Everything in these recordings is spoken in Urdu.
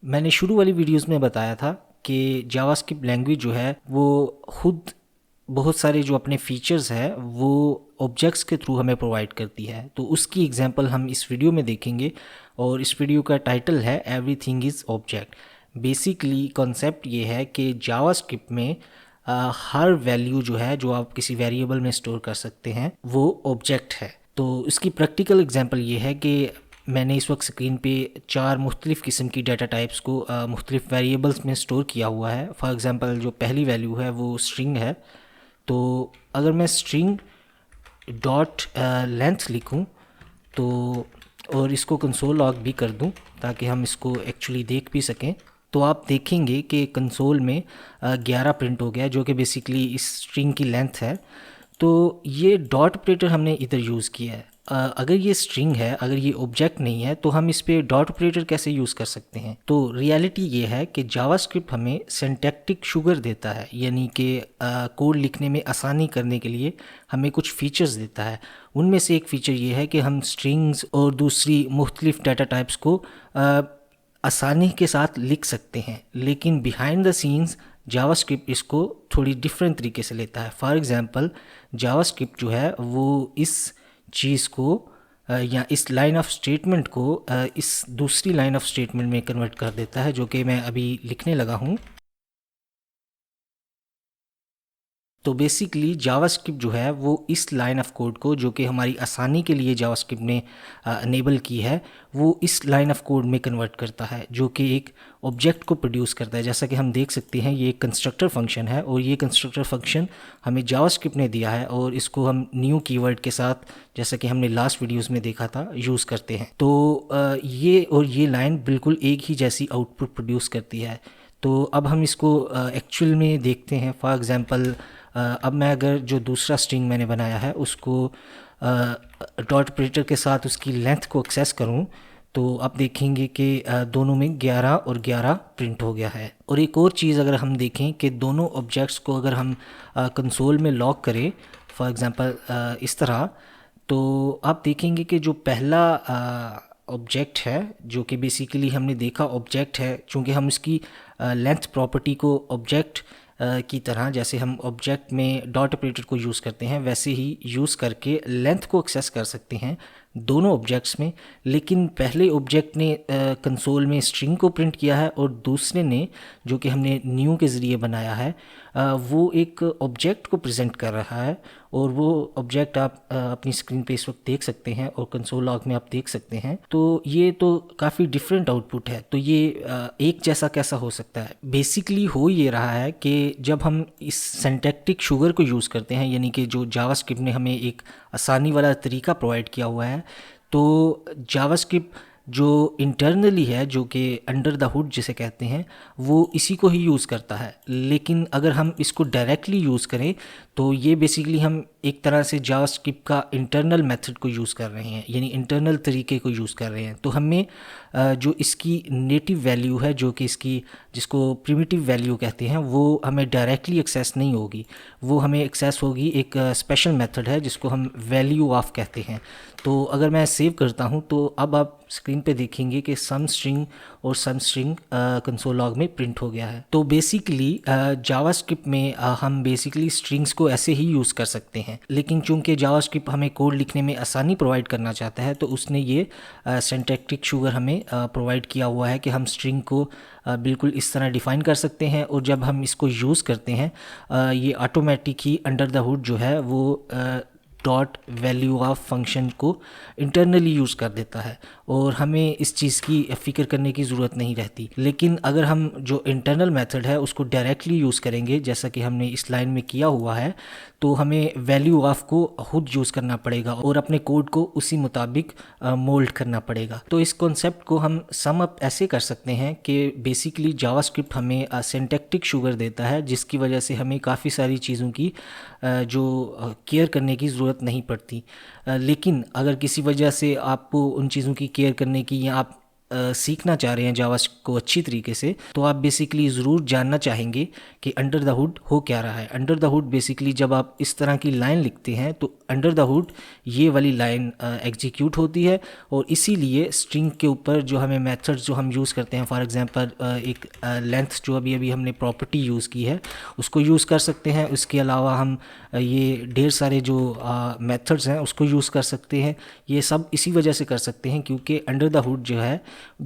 میں نے شروع والی ویڈیوز میں بتایا تھا کہ جاوا اسکرپٹ لینگویج جو ہے وہ خود بہت سارے جو اپنے فیچرز ہے وہ آبجیکٹس کے تھرو ہمیں پرووائڈ کرتی ہے. تو اس کی ایگزامپل ہم اس ویڈیو میں دیکھیں گے، اور اس ویڈیو کا ٹائٹل ہے every thing is object. Basically concept یہ ہے کہ جاوا اسکرپٹ میں ہر ویلیو جو ہے جو آپ کسی ویریبل میں اسٹور کر سکتے ہیں وہ آبجیکٹ ہے. تو اس کی پریکٹیکل ایگزامپل یہ ہے کہ میں نے اس وقت اسکرین پہ 4 مختلف قسم کی ڈیٹا ٹائپس کو مختلف ویریبلس میں اسٹور کیا ہوا ہے. فار ایگزامپل جو پہلی ویلیو ہے وہ اسٹرنگ ہے. تو اگر میں اسٹرنگ ڈاٹ لینتھ لکھوں تو اور اس کو کنسول لاگ بھی کر دوں تاکہ ہم اس کو ایکچولی دیکھ بھی سکیں، تو آپ دیکھیں گے کہ کنسول میں 11 پرنٹ ہو گیا جو کہ بیسیکلی اس اسٹرنگ کی لینتھ ہے. تو یہ ڈاٹ آپریٹر ہم نے ادھر یوز کیا ہے. اگر یہ اسٹرنگ ہے، اگر یہ آبجیکٹ نہیں ہے تو ہم اس پہ ڈاٹ آپریٹر کیسے یوز کر سکتے ہیں؟ تو ریالٹی یہ ہے کہ جاوا اسکرپٹ ہمیں سینٹیکٹک شوگر دیتا ہے، یعنی کہ کوڈ لکھنے میں آسانی کرنے کے لیے ہمیں کچھ فیچرز دیتا ہے. ان میں سے ایک فیچر یہ ہے کہ ہم اسٹرنگز اور دوسری مختلف ڈیٹا ٹائپس کو آسانی کے ساتھ لکھ سکتے ہیں، لیکن behind the scenes JavaScript اس کو تھوڑی ڈفرینٹ طریقے سے لیتا ہے. فار ایگزامپل جاوا اسکرپٹ جو ہے وہ اس چیز کو یا اس لائن آف اسٹیٹمنٹ کو اس دوسری لائن آف اسٹیٹمنٹ میں کنورٹ کر دیتا ہے، جو کہ میں ابھی لکھنے لگا ہوں. تو بیسیکلی جاوا اسکرپٹ جو ہے وہ اس لائن آف کوڈ کو، جو کہ ہماری آسانی کے لیے جاوا اسکرپٹ نے انیبل کی ہے، وہ اس لائن آف کوڈ میں کنورٹ کرتا ہے جو کہ ایک آبجیکٹ کو پروڈیوس کرتا ہے. جیسا کہ ہم دیکھ سکتے ہیں یہ ایک کنسٹرکٹر فنکشن ہے، اور یہ کنسٹرکٹر فنکشن ہمیں جاوا اسکرپٹ نے دیا ہے، اور اس کو ہم نیو کی ورڈ کے ساتھ، جیسا کہ ہم نے لاسٹ ویڈیوز میں دیکھا تھا، یوز کرتے ہیں. تو یہ لائن بالکل ایک ہی جیسی آؤٹ پٹ پروڈیوس کرتی ہے. تو اب ہم اس کو ایکچوئل میں دیکھتے ہیں. فار ایگزامپل اب میں اگر جو دوسرا اسٹرنگ میں نے بنایا ہے اس کو ڈاٹ آپریٹر کے ساتھ اس کی لینتھ کو ایکسیس کروں تو آپ دیکھیں گے کہ دونوں میں 11 اور 11 پرنٹ ہو گیا ہے. اور ایک اور چیز اگر ہم دیکھیں کہ دونوں آبجیکٹس کو اگر ہم کنسول میں لاک کریں، فار ایگزامپل اس طرح، تو آپ دیکھیں گے کہ جو پہلا آبجیکٹ ہے جو کہ بیسیکلی ہم نے دیکھا آبجیکٹ ہے، چونکہ ہم اس کی لینتھ پراپرٹی کو آبجیکٹ کی طرح، جیسے ہم آبجیکٹ میں ڈاٹ آپریٹر کو یوز کرتے ہیں ویسے ہی یوز کر کے لینتھ کو ایکسیس کر سکتے ہیں دونوں آبجیکٹس میں. لیکن پہلے آبجیکٹ نے کنسول میں اسٹرنگ کو پرنٹ کیا ہے، اور دوسرے نے جو کہ ہم نے نیو کے ذریعے بنایا ہے وہ ایک آبجیکٹ کو پریزنٹ کر رہا ہے، اور وہ آبجیکٹ آپ اپنی اسکرین پہ اس وقت دیکھ سکتے ہیں اور کنسول لاگ میں آپ دیکھ سکتے ہیں. تو یہ تو کافی ڈفرینٹ آؤٹ پٹ ہے. تو یہ ایک جیسا کیسا ہو سکتا ہے؟ بیسیکلی ہو یہ رہا ہے کہ جب ہم اس سینٹیکٹک شوگر کو یوز کرتے ہیں، یعنی کہ جو جاوا اسکرپٹ نے ہمیں ایک آسانی والا طریقہ پرووائڈ کیا ہوا ہے، تو جاوا اسکرپٹ جو انٹرنلی ہے، جو کہ انڈر دا ہوڈ جسے کہتے ہیں، وہ اسی کو ہی یوز کرتا ہے. لیکن اگر ہم اس کو ڈائریکٹلی یوز کریں تو یہ بیسیکلی ہم ایک طرح سے جاوا اسکرپٹ کا انٹرنل میتھڈ کو یوز کر رہے ہیں، یعنی انٹرنل طریقے کو یوز کر رہے ہیں. تو ہمیں جو اس کی نیٹیو ویلیو ہے، جو کہ اس کی جس کو پریمیٹیو ویلیو کہتے ہیں، وہ ہمیں ڈائریکٹلی ایکسیس نہیں ہوگی. وہ ہمیں ایکسیس ہوگی ایک اسپیشل میتھڈ ہے جس کو ہم ویلیو آف کہتے ہیں. تو اگر میں سیو کرتا ہوں تو اب آپ اسکرین پہ دیکھیں گے کہ سم اسٹرنگ اور سم اسٹرنگ کنسول لاگ میں پرنٹ ہو گیا ہے. تو بیسیکلی جاوا اسکرپٹ میں ہم بیسیکلی اسٹرنگس کو ایسے ہی یوز کر سکتے ہیں، لیکن چونکہ جاوا اسکرپٹ ہمیں کوڈ لکھنے میں آسانی پرووائڈ کرنا چاہتا ہے تو اس نے یہ سینٹیکٹک شوگر ہمیں پرووائڈ کیا ہوا ہے کہ ہم اسٹرنگ کو بالکل اس طرح ڈیفائن کر سکتے ہیں، اور جب ہم اس کو یوز کرتے ہیں یہ آٹومیٹک ہی انڈر دا ہوڈ جو ہے وہ ڈاٹ ویلیو آف فنکشن کو انٹرنلی یوز کر دیتا ہے، اور ہمیں اس چیز کی فکر کرنے کی ضرورت نہیں رہتی. لیکن اگر ہم جو انٹرنل میتھڈ ہے اس کو ڈائریکٹلی یوز کریں گے، جیسا کہ ہم نے اس لائن میں کیا ہوا ہے، تو ہمیں ویلیو آف کو خود یوز کرنا پڑے گا اور اپنے کوڈ کو اسی مطابق مولڈ کرنا پڑے گا. تو اس کانسیپٹ کو ہم سم اپ ایسے کر سکتے ہیں کہ بیسیکلی جاوا اسکرپٹ ہمیں سینٹیکٹک شوگر دیتا ہے، جس کی وجہ سے ہمیں کافی ساری چیزوں کی جو کیئر کرنے کی ضرورت نہیں پڑتی. لیکن اگر کسی وجہ سے آپ کو ان چیزوں کی کیئر کرنے کی، یا آپ سیکھنا چاہ رہے ہیں جاوا کو اچھی طریقے سے، تو آپ بیسیکلی ضرور جاننا چاہیں گے کہ انڈر دا ہوڈ ہو کیا رہا ہے۔ انڈر دا ہوڈ بیسیکلی جب آپ اس طرح کی لائن لکھتے ہیں تو انڈر دا ہوڈ یہ والی لائن ایگزیکیوٹ ہوتی ہے، اور اسی لیے اسٹرنگ کے اوپر جو ہمیں میتھڈز جو ہم یوز کرتے ہیں، فار ایگزامپل ایک لینتھ جو ابھی ہم نے پراپرٹی یوز کی ہے اس کو یوز کر سکتے ہیں، اس کے علاوہ ہم یہ ڈھیر سارے جو میتھڈز ہیں اس کو یوز کر سکتے ہیں۔ یہ سب اسی وجہ سے کر سکتے ہیں کیونکہ انڈر دا ہوڈ جو ہے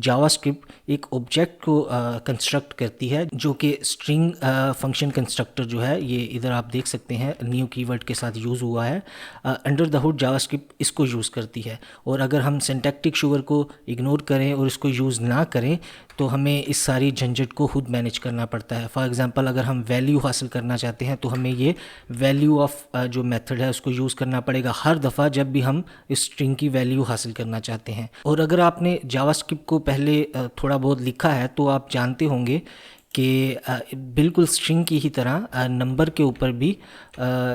جاوا اسکرپٹ ایک آبجیکٹ کو کنسٹرکٹ کرتی ہے، جو کہ اسٹرنگ فنکشن کنسٹرکٹر جو ہے، یہ ادھر آپ دیکھ سکتے ہیں نیو کی ورڈ کے ساتھ یوز ہوا ہے۔ Under the hood JavaScript اس کو یوز کرتی ہے، اور اگر ہم سنٹیکٹک شوگر کو اگنور کریں اور اس کو یوز نہ کریں تو ہمیں اس ساری جھنجھٹ کو خود مینیج کرنا پڑتا ہے۔ فار ایگزامپل اگر ہم ویلیو حاصل کرنا چاہتے ہیں تو ہمیں یہ ویلیو آف جو میتھڈ ہے اس کو یوز کرنا پڑے گا ہر دفعہ جب بھی ہم اس اسٹرنگ کی ویلیو حاصل کرنا چاہتے ہیں۔ اور اگر آپ نے جاوا اسکرپٹ کو پہلے تھوڑا بہت لکھا ہے تو آپ جانتے ہوں گے کہ بالکل اسٹرنگ کی ہی طرح نمبر کے اوپر بھی،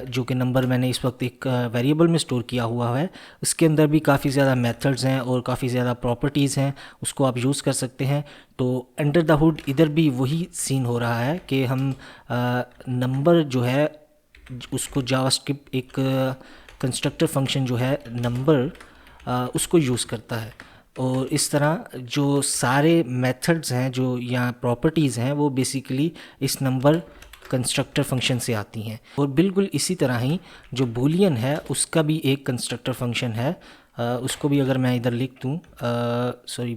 جو کہ نمبر میں نے اس وقت ایک ویریبل میں سٹور کیا ہوا ہے، اس کے اندر بھی کافی زیادہ میتھڈز ہیں اور کافی زیادہ پراپرٹیز ہیں، اس کو آپ یوز کر سکتے ہیں۔ تو انڈر دا ہوڈ ادھر بھی وہی سین ہو رہا ہے کہ ہم نمبر جو ہے اس کو جاوا اسکرپٹ ایک کنسٹرکٹر فنکشن جو ہے نمبر اس کو یوز کرتا ہے، اور اس طرح جو سارے میتھڈز ہیں جو یا پراپرٹیز ہیں وہ بیسیکلی اس نمبر کنسٹرکٹر فنکشن سے آتی ہیں۔ اور بالکل اسی طرح ہی جو بولین ہے اس کا بھی ایک کنسٹرکٹر فنکشن ہے، اس کو بھی اگر میں ادھر لکھ دوں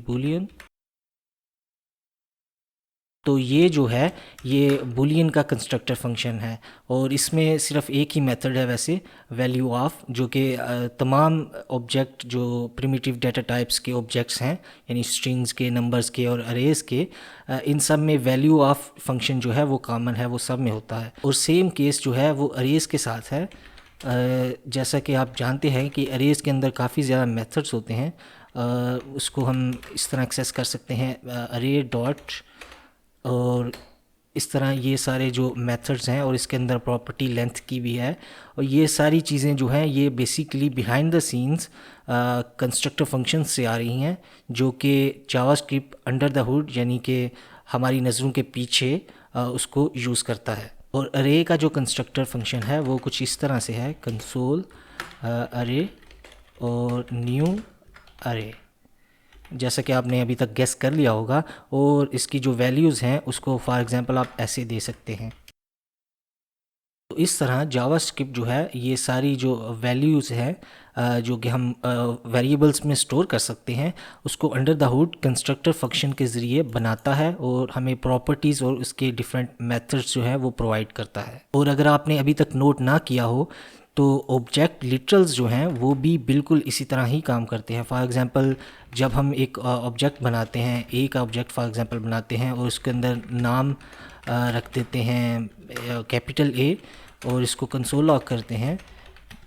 بولین، تو یہ جو ہے یہ بولین کا کنسٹرکٹر فنکشن ہے، اور اس میں صرف ایک ہی میتھڈ ہے ویسے، ویلیو آف، جو کہ تمام آبجیکٹ جو پریمیٹیو ڈیٹا ٹائپس کے آبجیکٹس ہیں، یعنی اسٹرنگز کے، نمبرز کے اور اریز کے، ان سب میں ویلیو آف فنکشن جو ہے وہ کامن ہے، وہ سب میں ہوتا ہے۔ اور سیم کیس جو ہے وہ اریز کے ساتھ ہے۔ جیسا کہ آپ جانتے ہیں کہ اریز کے اندر کافی زیادہ میتھڈس ہوتے ہیں، اس کو ہم اس طرح ایکسیس کر سکتے ہیں، ارے ڈاٹ، اور اس طرح یہ سارے جو میتھڈز ہیں، اور اس کے اندر پراپرٹی لینتھ کی بھی ہے، اور یہ ساری چیزیں جو ہیں یہ basically behind the sense constructor function سے آ رہی ہیں، جو کہ جاوا اسکرپٹ انڈر دا ہوڈ یعنی کہ ہماری نظروں کے پیچھے اس کو یوز کرتا ہے۔ اور ارے کا جو کنسٹرکٹر فنکشن ہے وہ کچھ اس طرح سے ہے، کنسول ارے اور نیو ارے، جیسا کہ آپ نے ابھی تک گیس کر لیا ہوگا، اور اس کی جو ویلیوز ہیں اس کو فار ایگزامپل آپ ایسے دے سکتے ہیں۔ تو اس طرح جاوا اسکرپٹ جو ہے یہ ساری جو ویلیوز ہیں جو کہ ہم ویریبلس میں سٹور کر سکتے ہیں، اس کو under the hood constructor function کے ذریعے بناتا ہے، اور ہمیں پراپرٹیز اور اس کے ڈیفرنٹ میتھڈز جو ہیں وہ پرووائڈ کرتا ہے۔ اور اگر آپ نے ابھی تک نوٹ نہ کیا ہو تو آبجیکٹ لٹرلز جو ہیں وہ بھی بالکل اسی طرح ہی کام کرتے ہیں۔ فار ایگزامپل جب ہم ایک آبجیکٹ بناتے ہیں، ایک آبجیکٹ فار ایگزامپل بناتے ہیں اور اس کے اندر نام رکھ دیتے ہیں کیپٹل اے، اور اس کو کنسول لاگ کرتے ہیں،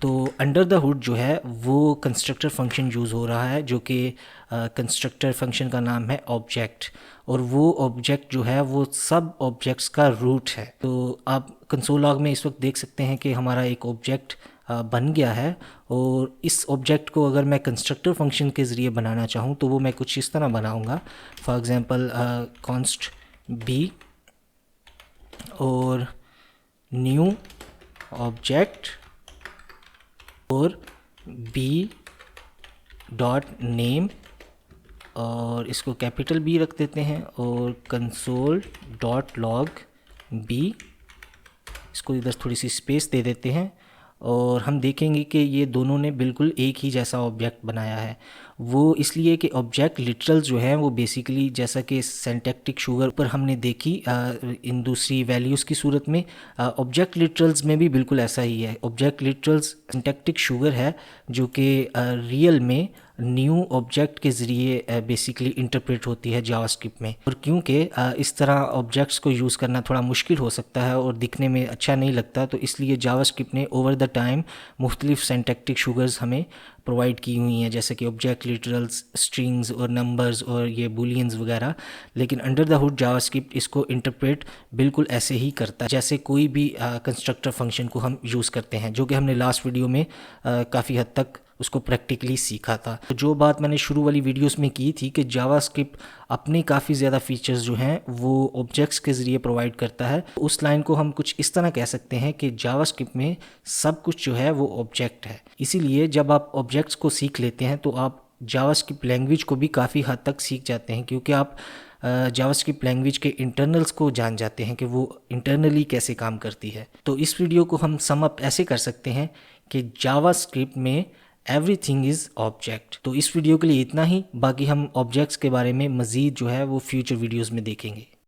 تو انڈر دا ہوڈ جو ہے وہ کنسٹرکٹر فنکشن یوز ہو رہا ہے، جو کہ کنسٹرکٹر فنکشن کا نام ہے آبجیکٹ، اور وہ آبجیکٹ جو ہے وہ سب آبجیکٹس کا روٹ ہے۔ تو آپ کنسول لاگ میں اس وقت دیکھ سکتے ہیں کہ ہمارا ایک آبجیکٹ بن گیا ہے، اور اس آبجیکٹ کو اگر میں کنسٹرکٹر فنکشن کے ذریعے بنانا چاہوں تو وہ میں کچھ اس طرح بناؤں گا، فار ایگزامپل کانسٹ بی اور نیو آبجیکٹ اور بی ڈاٹ نیم، اور اس کو کیپٹل بی رکھ دیتے ہیں، اور کنسول ڈاٹ لاگ بی، اس کو ادھر تھوڑی سی اسپیس دے دیتے ہیں، اور ہم دیکھیں گے کہ یہ دونوں نے بالکل ایک ہی جیسا آبجیکٹ بنایا ہے۔ وہ اس لیے کہ آبجیکٹ لٹرل جو ہیں وہ بیسیکلی جیسا کہ سینٹیکٹک شوگر پر ہم نے دیکھی ان دوسری ویلیوز کی صورت میں، آبجیکٹ لٹرلز میں بھی بالکل ایسا ہی ہے۔ آبجیکٹ لٹرلز سینٹیکٹک شوگر ہے جو کہ ریئل میں نیو آبجیکٹ کے ذریعے بیسیکلی انٹرپریٹ ہوتی ہے جاوا اسکرپٹ میں، اور کیونکہ اس طرح آبجیکٹس کو یوز کرنا تھوڑا مشکل ہو سکتا ہے اور دکھنے میں اچھا نہیں لگتا، تو اس لیے جاوا اسکرپٹ نے اوور دا ٹائم مختلف سینٹیکٹک شوگرز ہمیں پرووائڈ کی ہوئی ہیں، جیسے کہ آبجیکٹ لٹرلز، اسٹرنگز اور نمبرز اور یہ بولینز وغیرہ، لیکن under the hood JavaScript اس کو انٹرپریٹ بالکل ایسے ہی کرتا ہے جیسے کوئی بھی کنسٹرکٹر فنکشن کو ہم یوز کرتے ہیں، جو کہ ہم نے لاسٹ ویڈیو میں کافی حد تک اس کو پریکٹیکلی سیکھا تھا. تو جو بات میں نے شروع والی ویڈیوز میں کی تھی کہ جاوا اسکرپٹ اپنے کافی زیادہ فیچرز جو ہیں وہ آبجیکٹس کے ذریعے پرووائڈ کرتا ہے. اس لائن کو ہم کچھ اس طرح کہہ سکتے ہیں کہ جاوا اسکرپٹ میں سب کچھ جو ہے وہ آبجیکٹ ہے. اسی لیے جب آپ آبجیکٹس کو سیکھ لیتے ہیں تو آپ جاوا اسکرپٹ لینگویج کو بھی کافی حد تک سیکھ جاتے ہیں، کیونکہ آپ جاوا اسکرپٹ لینگویج کے انٹرنلز کو جان جاتے ہیں کہ وہ انٹرنلی کیسے کام کرتی ہے. تو اس ویڈیو کو ہم سم اپ ایسے کر سکتے ہیں کہ جاوا اسکرپٹ میں ایوری تھنگ از آبجیکٹ. تو اس ویڈیو کے لیے اتنا ہی، باقی ہم آبجیکٹس کے بارے میں مزید جو ہے وہ فیوچر ویڈیوز میں دیکھیں گے.